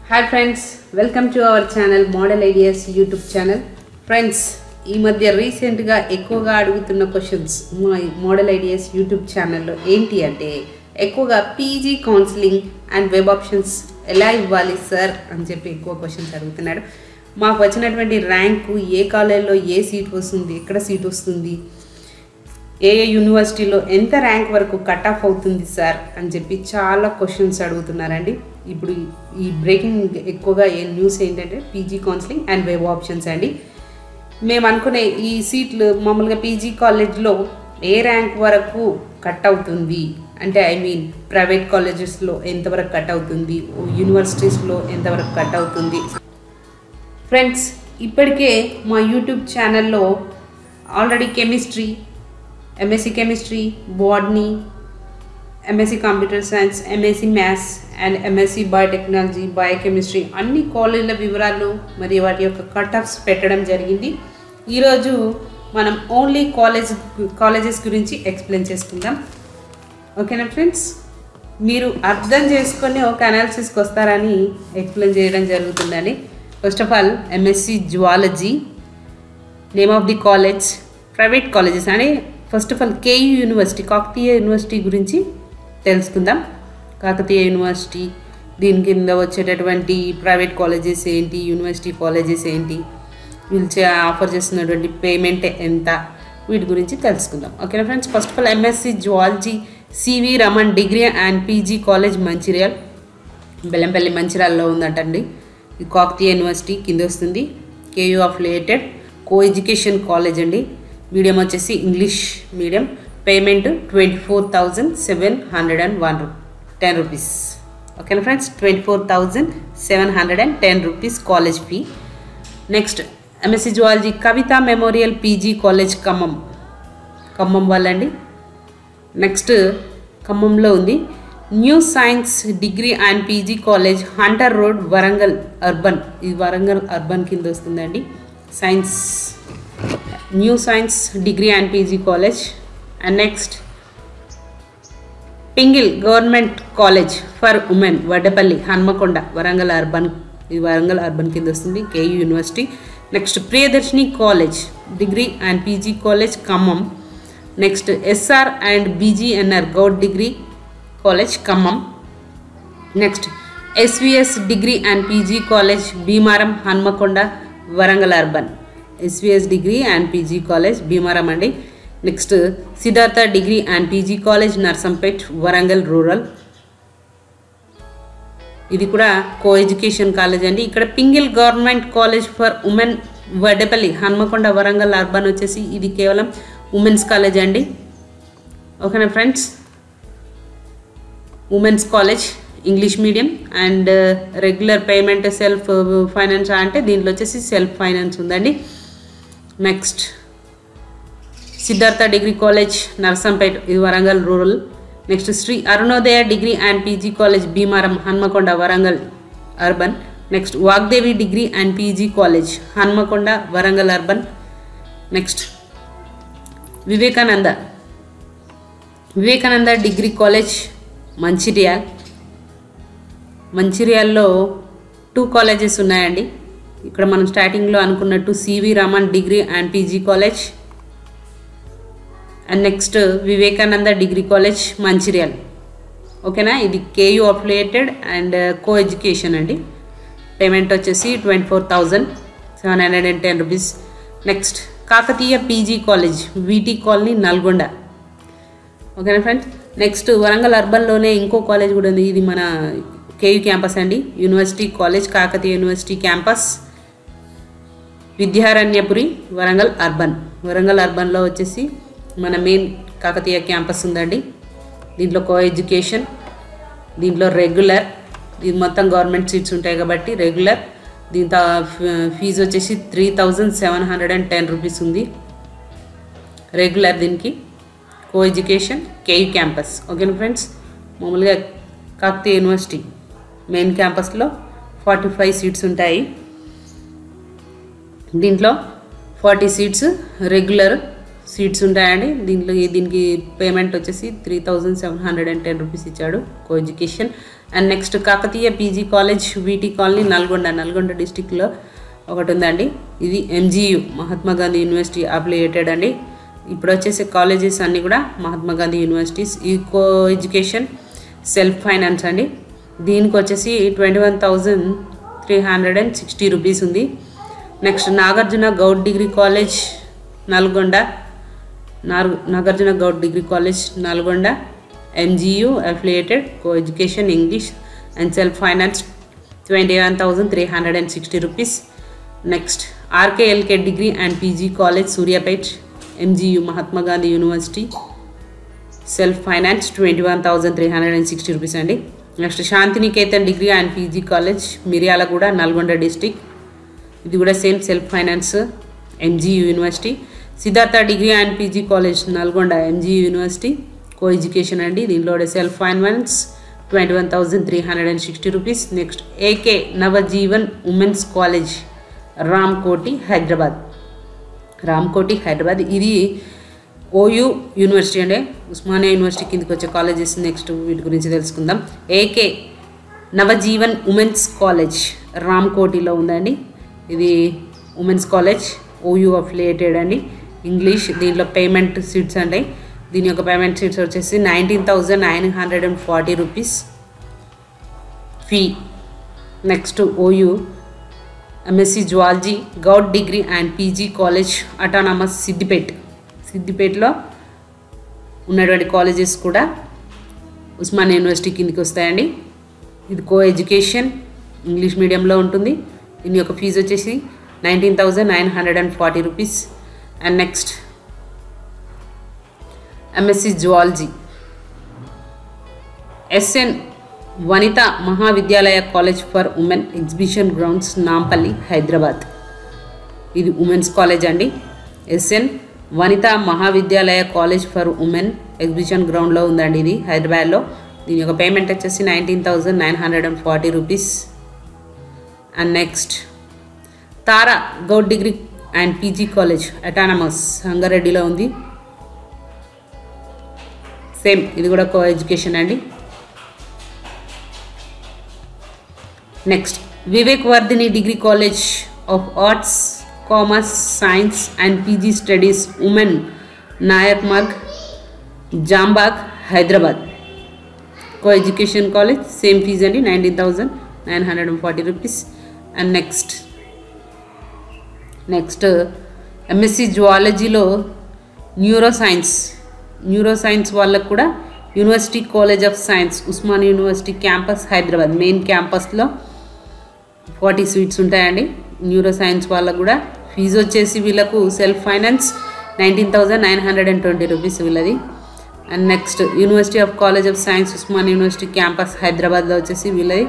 Hi friends, welcome to our channel Model Ideas YouTube channel. Friends, ఈ మధ్య recent గా ఎక్కువగా అడుగుతున్న క్వశ్చన్స్ మా మోడల్ ఐడియాస్ యూట్యూబ్ ఛానల్లో ఏంటి అంటే ఎక్కువగా PG counselling and web options ఎలా ఇవ్వాలి సార్ అని చెప్పి ఎక్కువ క్వశ్చన్స్ అడుగుతున్నారు. మాకు వచ్చినటువంటి ర్యాంకు ఏ కాలేజీలో ఏ సీట్ వస్తుంది, ఎక్కడ సీట్ వస్తుంది, ఏ యూనివర్సిటీలో ఎంత ర్యాంక్ వరకు కట్ ఆఫ్ అవుతుంది సార్ అని చెప్పి చాలా క్వశ్చన్స్ అడుగుతున్నారండి. ఇప్పుడు ఈ బ్రేకింగ్ ఎక్కువగా ఏ న్యూస్ ఏంటంటే PG counselling and web options అండి. మేము అనుకునే ఈ సీట్లు మామూలుగా పీజీ కాలేజ్లో ఏ ర్యాంక్ వరకు కట్ అవుతుంది అంటే ప్రైవేట్ కాలేజెస్లో ఎంతవరకు కట్ అవుతుంది, యూనివర్సిటీస్లో ఎంతవరకు కట్ అవుతుంది. ఫ్రెండ్స్, ఇప్పటికే మా యూట్యూబ్ ఛానల్లో already chemistry, MSc chemistry, botany, MSc computer science, MSc maths and MSc biotechnology, biochemistry అన్ని కాలేజీల వివరాలు మరియు వాటి యొక్క కట్ ఆఫ్స్ పెట్టడం జరిగింది. ఈరోజు మనం ఓన్లీ కాలేజెస్ గురించి ఎక్స్ప్లెయిన్ చేసుకుందాం. ఓకేనా ఫ్రెండ్స్, మీరు అర్థం చేసుకొని ఒక అనాలిసిస్కి వస్తారని ఎక్స్ప్లెయిన్ చేయడం జరుగుతుందండి. First of all MSc zoology, name of the college, private colleges అని first of all KU university, Kakatiya university గురించి తెలుసుకుందాం. కాకతీయ యూనివర్సిటీ, దీని కింద వచ్చేటటువంటి ప్రైవేట్ కాలేజెస్ ఏంటి, యూనివర్సిటీ కాలేజెస్ ఏంటి, వీళ్ళు ఆఫర్ చేస్తున్నటువంటి పేమెంట్ ఎంత, వీటి గురించి తెలుసుకుందాం. ఓకేనా friends, first of all MSc zoology CV Raman degree and PG college Mancherial, Bellampalli మంచిర్యాల్లో ఉందంటండి. ఇది కాకతీయ యూనివర్సిటీ కింద వస్తుంది. KU affiliated co education college అండి. మీడియం వచ్చేసి ఇంగ్లీష్ మీడియం. Payment 24,710 rupees. ఓకేనా friends, 24,710 rupees college fee. Next MSc zoology Kavitha memorial PG college Khammam వాళ్ళండి. Next ఖమ్మంలో ఉంది. New science degree and PG college Hunter road Warangal urban, ఇది Warangal urban కింద వస్తుందండి. Science new science degree and PG college. And next Pingle government college for women Waddepally Hanamkonda Warangal urban, ఇది Warangal urban కింద వస్తుంది, KU university. Next Priyadarshini college degree and PG college Khammam. Next SR and BGNR Goud degree college Khammam. Next SVS degree and PG college Bheemaram Hanamkonda Warangal urban, SVS degree and PG college Bheemaram అండి. Next Siddhartha degree and PG college Narsampet Warangal rural, ఇది కూడా co education college అండి. ఇక్కడ Pingle government college for women Waddepally Hanamkonda Warangal urban వచ్చేసి ఇది కేవలం women's college అండి. ఓకేనా friends, women's college English medium and regular payment self finance అంటే దీంట్లో వచ్చేసి సెల్ఫ్ ఫైనాన్స్ ఉందండి. Next Siddhartha degree college Narsampet, ఇది Warangal rural. Next Shri Arunodaya degree and PG college Bheemaram Hanamkonda Warangal urban. Next Vagdevi degree and PG college Hanamkonda Warangal urban. Next Vivekananda degree college మంచిర్యాల్లో 2 colleges ఉన్నాయండి. ఇక్కడ మనం స్టార్టింగ్లో అనుకున్నట్టు CV Raman degree and PG college and next Vivekananda degree college Mancherial. ఓకేనా, ఇది KU affiliated and co education అండి. Payment వచ్చేసి 24,710 rupees. Next Kakatiya PG college VT colony Nalgonda. ఓకేనా ఫ్రెండ్స్, నెక్స్ట్ వరంగల్ అర్బన్లోనే ఇంకో కాలేజ్ కూడా ఉంది, ఇది మన కేయూ క్యాంపస్ అండి. University college Kakatiya university campus Vidyaranyapuri Warangal అర్బన్లో వచ్చేసి మన మెయిన్ కాకతీయ క్యాంపస్ ఉందండి. దీంట్లో కో ఎడ్యుకేషన్, దీంట్లో రెగ్యులర్, ఇది మొత్తం గవర్నమెంట్ సీట్స్ ఉంటాయి కాబట్టి రెగ్యులర్. దీంతో ఫీజు వచ్చేసి 3,710 రూపీస్ ఉంది రెగ్యులర్. దీనికి కో ఎడ్యుకేషన్ కేయూ క్యాంపస్. ఓకేనా ఫ్రెండ్స్, మామూలుగా కాకతీయ యూనివర్సిటీ మెయిన్ క్యాంపస్లో 45 సీట్స్ ఉంటాయి. దీంట్లో 40 సీట్స్ రెగ్యులర్ సీట్స్ ఉంటాయండి. దీనికి పేమెంట్ వచ్చేసి 3,710 రూపీస్ ఇచ్చాడు co education. And next Kakatiya PG college VT colony Nalgonda డిస్టిక్లో ఒకటి ఉందండి. ఇది MGU Mahatma Gandhi university affiliated అండి. ఇప్పుడు వచ్చేసే కాలేజెస్ అన్నీ కూడా మహాత్మా గాంధీ యూనివర్సిటీస్. ఈకో ఎడ్యుకేషన్ సెల్ఫ్ ఫైనాన్స్ అండి. దీనికి వచ్చేసి 21,360 రూపీస్ ఉంది. Next Nagarjuna Goud degree college Nalgonda, Nagarjuna Goud degree college Nalgonda MGU affiliated co education English and self finance 21,360 rupees. Next RKLK degree and PG college Suryapet ఎంజీయు Mahatma Gandhi university self finance 21,360 rupees అండి. Next Shantiniketan degree and PG college Miryalaguda Nalgonda district, ఇది కూడా same self finance MGU university. Siddhartha degree and PG college Nalgonda MGU university co education అండి. దీనిలో కూడా self finance 21,360 rupees. Next AK Navajeevan women's college Ramkoti Hyderabad, ఇది OU university అండి, Osmania university కిందకి వచ్చే కాలేజెస్. నెక్స్ట్ వీటి గురించి తెలుసుకుందాం. ఏకే నవజీవన్ ఉమెన్స్ కాలేజ్ రామ్కోటిలో ఉందండి. ఇది ఉమెన్స్ కాలేజ్ ఓయూ అఫిలియేటెడ్ అండి. ఇంగ్లీష్. దీంట్లో పేమెంట్ సీట్స్ అండి. దీని యొక్క పేమెంట్ సీట్స్ వచ్చేసి 19,940 rupees fee. Next OU MSc zoology Goud degree and PG college autonomous సిద్దిపేటలో ఉన్నటువంటి కాలేజెస్ కూడా ఉస్మానియా యూనివర్సిటీ కిందకి వస్తాయండి. ఇది కో ఎడ్యుకేషన్ ఇంగ్లీష్ మీడియంలో ఉంటుంది. దీని యొక్క ఫీజు వచ్చేసి 19,940 rupees. And next MSc zoology SN Vanitha Mahavidyalaya college for women exhibition grounds Nampally Hyderabad, ఇది ఉమెన్స్ కాలేజ్ అండి. SN Vanitha Mahavidyalaya college for women exhibition గ్రౌండ్లో ఉందండి, ఇది హైదరాబాద్లో. దీని యొక్క పేమెంట్ వచ్చేసి 19,940 rupees. And next Tara Goud degree and PG college autonomous సంగారెడ్డిలో ఉంది. సేమ్ ఇది కూడా కో ఎడ్యుకేషన్ అండి. Next Vivek Vardhini degree college of arts commerce science and PG studies women Naik Marg Jambagh Hyderabad co education college. Same fees అండి 19,940 రూపీస్. అండ్ నెక్స్ట్ ఎంఎస్సి జువాలజీలో neuroscience వాళ్ళకు కూడా university college of science Osmania university campus Hyderabad main క్యాంపస్లో 40 seats ఉంటాయండి. Neuro science వాళ్ళకు కూడా fee వచ్చేసి వీళ్ళకు సెల్ఫ్ ఫైనాన్స్ 19,920 రూపీస్ వీళ్ళది. And next university of college of science Osmania university campus హైదరాబాద్లో వచ్చేసి వీళ్ళది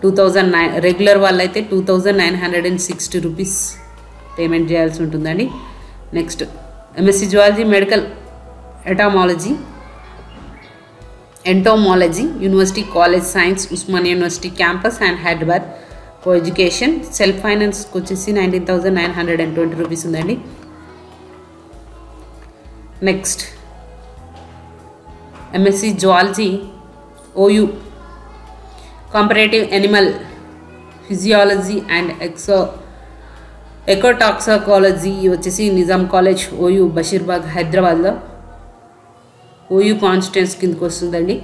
2,009 రెగ్యులర్ వాళ్ళైతే 2,960 రూపీస్ పేమెంట్ చేయాల్సి ఉంటుందండి. Next MSc zoology medical entomology university college science Osmania university campus and Hyderabad co education self ఫైనాన్స్కి వచ్చేసి 19,920 రూపీస్ ఉందండి. Next MSc zoology OU comparative animal physiology and ecotoxicology వచ్చేసి నిజాం కాలేజ్ ఓయూ బషీర్బాగ్ హైదరాబాద్లో ఓయూ కాన్స్టిట్యూన్స్ కిందకి వస్తుందండి.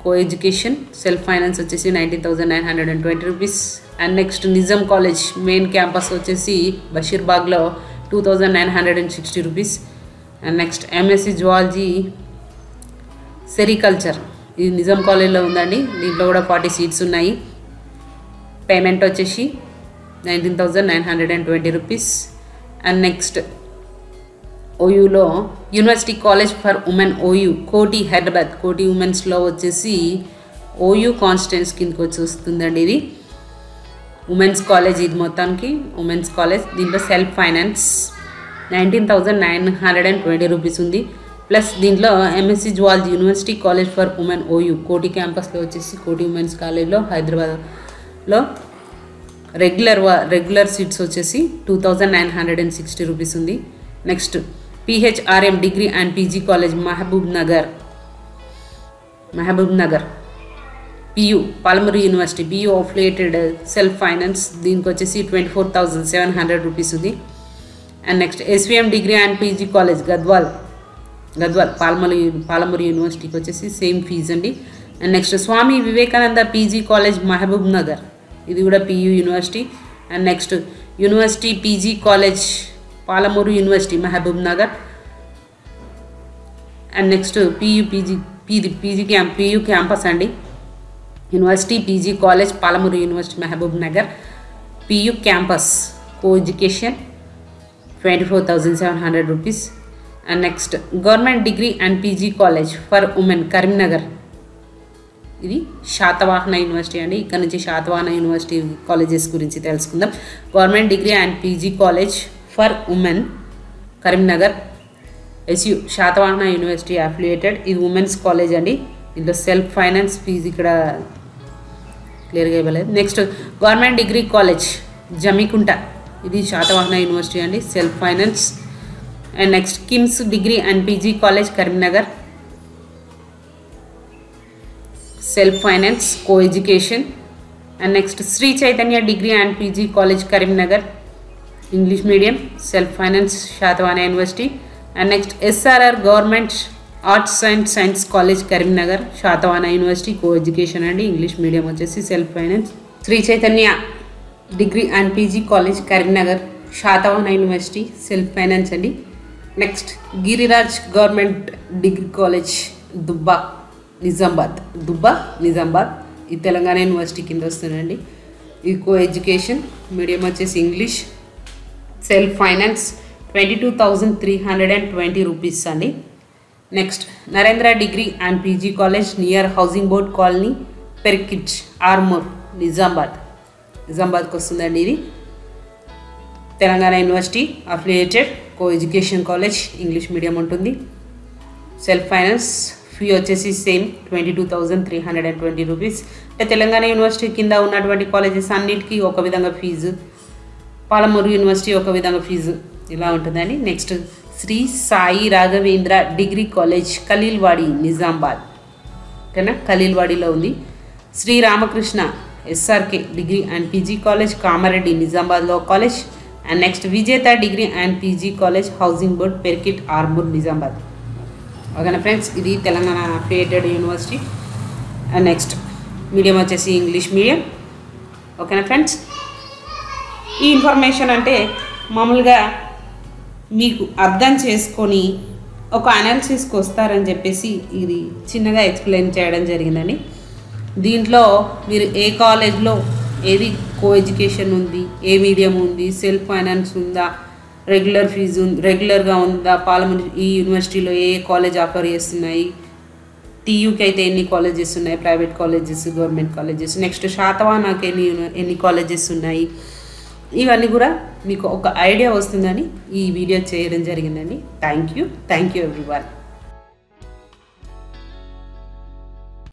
కో ఎడ్యుకేషన్ సెల్ఫ్ ఫైనాన్స్ వచ్చేసి 19,920 rupees. And next Nizam college main campus వచ్చేసి బషీర్బాగ్లో 2,960 rupees. And next MSc zoology sericulture ఇది నిజాం కాలేజ్లో ఉందండి. దీంట్లో కూడా 40 సీట్స్ ఉన్నాయి. పేమెంట్ వచ్చేసి 19,920 రూపీస్. అండ్ నెక్స్ట్ ఓయూలో university college for women OU Koti Hyderabad కోటి ఉమెన్స్లో వచ్చేసి ఓయూ కాన్స్టిట్యూన్స్ కిందకి వచ్చి వస్తుందండి. ఇది ఉమెన్స్ కాలేజ్, ఇది మొత్తానికి ఉమెన్స్ కాలేజ్. దీంట్లో సెల్ఫ్ ఫైనాన్స్ 19,920 రూపీస్ ఉంది. ప్లస్ దీంట్లో MSc zoology university college for women OU కోటి క్యాంపస్లో వచ్చేసి కోటి ఉమెన్స్ కాలేజ్లో హైదరాబాద్లో రెగ్యులర్ సీట్స్ వచ్చేసి 2,960 రూపీస్ ఉంది. Next PHRM degree and PG college Mahabubnagar PU Palamuru university PU affiliated self finance, దీనికి వచ్చేసి 24,700 రూపీస్ ఉంది. And next SVM degree and PG college Gadwal Palamuru యూనివర్సిటీకి వచ్చేసి సేమ్ ఫీజు అండి. And next Swami Vivekananda PG college Mahabubnagar, ఇది కూడా PU university. And next university PG college Palamuru university Mahabubnagar. And next PU campus అండి, university PG college Palamuru university Mahabubnagar PU campus co education 24,700 rupees. And next government degree and PG college for women Karimnagar, ఇది Satavahana university అండి. ఇక్కడ నుంచి Satavahana university colleges గురించి తెలుసుకుందాం. Government degree and PG college for women Karimnagar SU Satavahana university affiliated, ఇది women's college అండి. ఇందులో self finance fee ఇక్కడ క్లియర్గా ఇవ్వలేదు. Next government degree college Jammikunta, ఇది శాతవాహన యూనివర్సిటీ అండి, self finance. And next KIMS degree and PG college Karimnagar self finance co education. And next Shri Chaitanya degree and PG college Karimnagar English medium self finance Satavahana university. And next SRR government arts and science college Karimnagar Satavahana university co education అండి, English medium వచ్చేసి self finance. Shri Chaitanya degree and PG college Karimnagar Satavahana university self finance అండి. Next Giriraj government degree college Dubba Nizamabad, ఇది Telangana university కింద వస్తుందండి. ఇది co education, medium వచ్చేసి English, self finance 22,320 rupees అండి. Next Narendra degree and PG college near housing board colony Perkit Armoor నిజామాబాద్కి వస్తుందండి. ఇది Telangana university affiliated co education college, English medium ఉంటుంది. సెల్ఫ్ ఫైనాన్స్ ఫీ వచ్చేసి సేమ్ 22,320 రూపీస్. అంటే తెలంగాణ యూనివర్సిటీ కింద ఉన్నటువంటి కాలేజెస్ అన్నిటికీ ఒక విధంగా ఫీజు, పాలమూరు యూనివర్సిటీ ఒక విధంగా ఫీజు ఇలా ఉంటుందండి. Next Shri Sai Raghavendra degree college Khaleelwadi Nizamabad, ఓకేనా, ఖలీల్వాడిలో ఉంది. Shri Ramakrishna SRK degree and PG college Kamareddy నిజామాబాద్లో college. And next Vijetha degree and PG college housing board Perkit Armoor Nizamabad, ఓకేనా ఫ్రెండ్స్. ఇది Telangana affiliated university. And next medium వచ్చేసి ఇంగ్లీష్ మీడియం, ఓకేనా ఫ్రెండ్స్. ఈ ఇన్ఫర్మేషన్ అంటే మామూలుగా మీకు అర్థం చేసుకొని ఒక అనాలిసిస్కి వస్తారని చెప్పేసి ఇది చిన్నగా ఎక్స్ప్లెయిన్ చేయడం జరిగిందండి. దీంట్లో మీరు ఏ కాలేజ్లో ఏది కో ఎడ్యుకేషన్ ఉంది, ఏ మీడియం ఉంది, సెల్ఫ్ ఫైనాన్స్ ఉందా, రెగ్యులర్ ఫీజు రెగ్యులర్గా ఉందా, పాలమూరు ఈ యూనివర్సిటీలో ఏ కాలేజ్ ఆఫర్ చేస్తున్నాయి, టీయూకి అయితే ఎన్ని కాలేజెస్ ఉన్నాయి, private colleges, government colleges, next శాతవాహనకి ఎన్ని కాలేజెస్ ఉన్నాయి, ఇవన్నీ కూడా మీకు ఒక ఐడియా వస్తుందని ఈ వీడియో చేయడం జరిగిందండి. Thank you everyone.